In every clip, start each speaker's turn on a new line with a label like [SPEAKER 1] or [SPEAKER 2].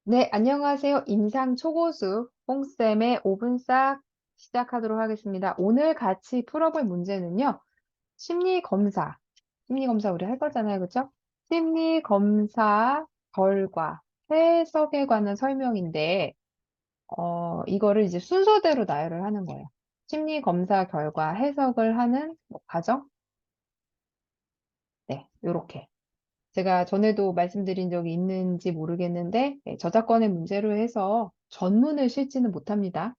[SPEAKER 1] 네, 안녕하세요. 임상 초고수 홍쌤의 5분 싹 시작하도록 하겠습니다. 오늘 같이 풀어볼 문제는요. 심리검사. 심리검사 우리 할 거잖아요. 그죠? 심리검사 결과 해석에 관한 설명인데, 이거를 이제 순서대로 나열을 하는 거예요. 심리검사 결과 해석을 하는 뭐 과정? 네, 요렇게. 제가 전에도 말씀드린 적이 있는지 모르겠는데, 저작권의 문제로 해서 전문을 싣지는 못합니다.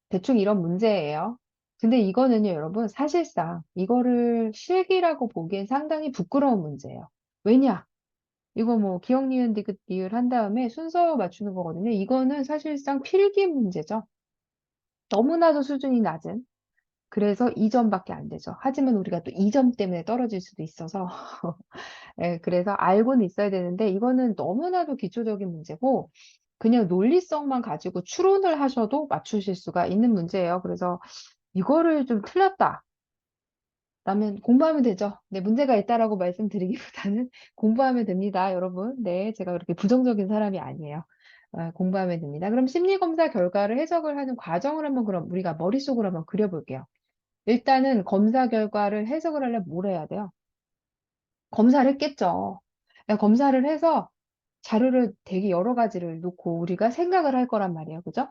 [SPEAKER 1] 대충 이런 문제예요. 근데 이거는요, 여러분, 사실상 이거를 실기라고 보기엔 상당히 부끄러운 문제예요. 왜냐? 이거 뭐 기억, 니은, 디귿, 리을 한 다음에 순서 맞추는 거거든요. 이거는 사실상 필기 문제죠. 너무나도 수준이 낮은. 그래서 2점밖에 안 되죠. 하지만 우리가 또 2점 때문에 떨어질 수도 있어서 예, 그래서 알고는 있어야 되는데 이거는 너무나도 기초적인 문제고 그냥 논리성만 가지고 추론을 하셔도 맞추실 수가 있는 문제예요. 그래서 이거를 좀 틀렸다. 라면 공부하면 되죠. 네, 문제가 있다라고 말씀드리기보다는 공부하면 됩니다, 여러분. 네, 제가 그렇게 부정적인 사람이 아니에요. 공부하면 됩니다. 그럼 심리검사 결과를 해석을 하는 과정을 한번 그럼 우리가 머릿속으로 한번 그려볼게요. 일단은 검사 결과를 해석을 하려면 뭘 해야 돼요? 검사를 했겠죠. 그러니까 검사를 해서 자료를 되게 여러 가지를 놓고 우리가 생각을 할 거란 말이에요. 그죠?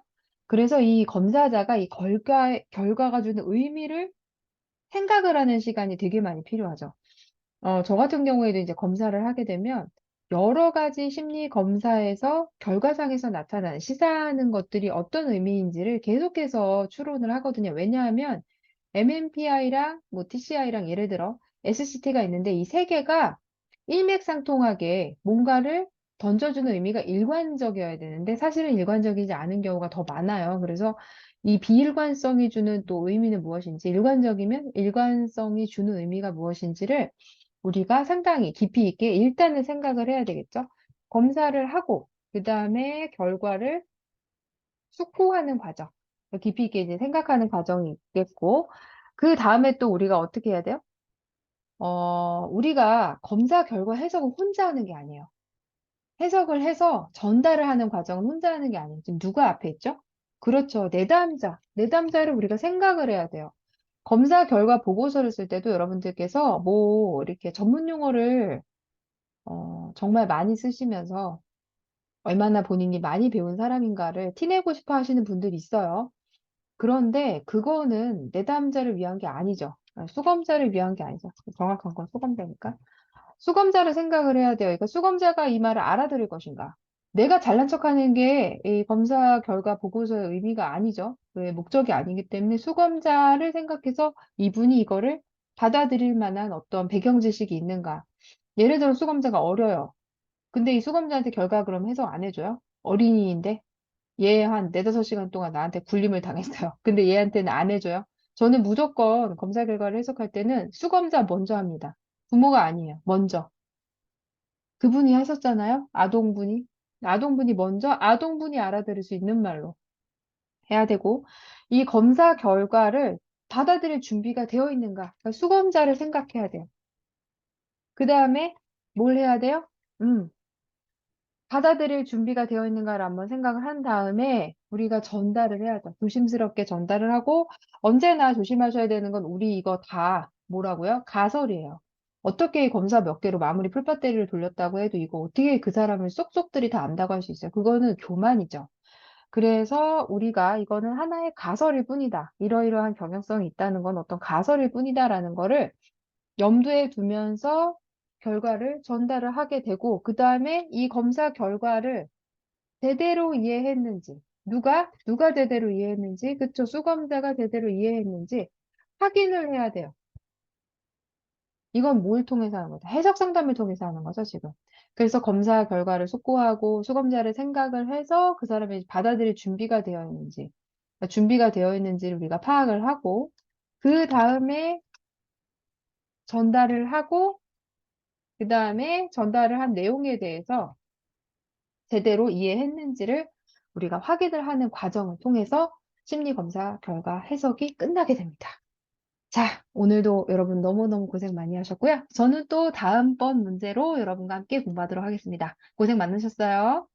[SPEAKER 1] 그래서 이 검사자가 이 결과가 주는 의미를 생각을 하는 시간이 되게 많이 필요하죠. 저 같은 경우에도 이제 검사를 하게 되면 여러 가지 심리 검사에서 결과상에서 나타나는 시사하는 것들이 어떤 의미인지를 계속해서 추론을 하거든요. 왜냐하면 MMPI랑 뭐 TCI랑 예를 들어 SCT가 있는데 이 세 개가 일맥상통하게 뭔가를 던져주는 의미가 일관적이어야 되는데 사실은 일관적이지 않은 경우가 더 많아요. 그래서 이 비일관성이 주는 또 의미는 무엇인지, 일관적이면 일관성이 주는 의미가 무엇인지를 우리가 상당히 깊이 있게 일단은 생각을 해야 되겠죠. 검사를 하고, 그 다음에 결과를 숙고하는 과정, 깊이 있게 이제 생각하는 과정이 있겠고, 그 다음에 또 우리가 어떻게 해야 돼요? 우리가 검사 결과 해석은 혼자 하는 게 아니에요. 해석을 해서 전달을 하는 과정은 혼자 하는 게 아니에요. 지금 누가 앞에 있죠? 그렇죠. 내담자. 내담자를 우리가 생각을 해야 돼요. 검사 결과 보고서를 쓸 때도 여러분들께서 뭐 이렇게 전문 용어를 정말 많이 쓰시면서 얼마나 본인이 많이 배운 사람인가를 티내고 싶어 하시는 분들이 있어요. 그런데 그거는 내담자를 위한 게 아니죠. 수검자를 위한 게 아니죠. 정확한 건 수검자니까. 수검자를 생각을 해야 돼요. 그러니까 수검자가 이 말을 알아들을 것인가? 내가 잘난 척하는 게 이 검사 결과 보고서의 의미가 아니죠. 왜 목적이 아니기 때문에 수검자를 생각해서 이분이 이거를 받아들일 만한 어떤 배경 지식이 있는가? 예를 들어 수검자가 어려요. 근데 이 수검자한테 결과 그럼 해석 안 해줘요? 어린이인데 얘 한 네다섯 시간 동안 나한테 굴림을 당했어요. 근데 얘한테는 안 해줘요? 저는 무조건 검사 결과를 해석할 때는 수검자 먼저 합니다. 부모가 아니에요. 먼저. 그분이 하셨잖아요. 아동분이. 아동분이 먼저 아동분이 알아들을 수 있는 말로 해야 되고, 이 검사 결과를 받아들일 준비가 되어 있는가? 그러니까 수검자를 생각해야 돼요. 그 다음에 뭘 해야 돼요? 음, 받아들일 준비가 되어 있는가를 한번 생각을 한 다음에 우리가 전달을 해야죠. 조심스럽게 전달을 하고 언제나 조심하셔야 되는 건 우리 이거 다 뭐라고요? 가설이에요. 어떻게 이 검사 몇 개로 마무리 풀밭대리를 돌렸다고 해도 이거 어떻게 그 사람을 쏙쏙들이 다 안다고 할 수 있어요? 그거는 교만이죠. 그래서 우리가 이거는 하나의 가설일 뿐이다. 이러이러한 경향성이 있다는 건 어떤 가설일 뿐이다라는 거를 염두에 두면서 결과를 전달을 하게 되고, 그 다음에 이 검사 결과를 제대로 이해했는지, 누가 제대로 이해했는지, 그쵸? 수검자가 제대로 이해했는지 확인을 해야 돼요. 이건 뭘 통해서 하는 거죠? 해석 상담을 통해서 하는 거죠, 지금. 그래서 검사 결과를 숙고하고 수검자를 생각을 해서 그 사람이 받아들일 준비가 되어 있는지, 그러니까 준비가 되어 있는지를 우리가 파악을 하고, 그 다음에 전달을 하고, 그 다음에 전달을 한 내용에 대해서 제대로 이해했는지를 우리가 확인을 하는 과정을 통해서 심리검사 결과 해석이 끝나게 됩니다. 자, 오늘도 여러분 너무너무 고생 많이 하셨고요. 저는 또 다음번 문제로 여러분과 함께 공부하도록 하겠습니다. 고생 많으셨어요.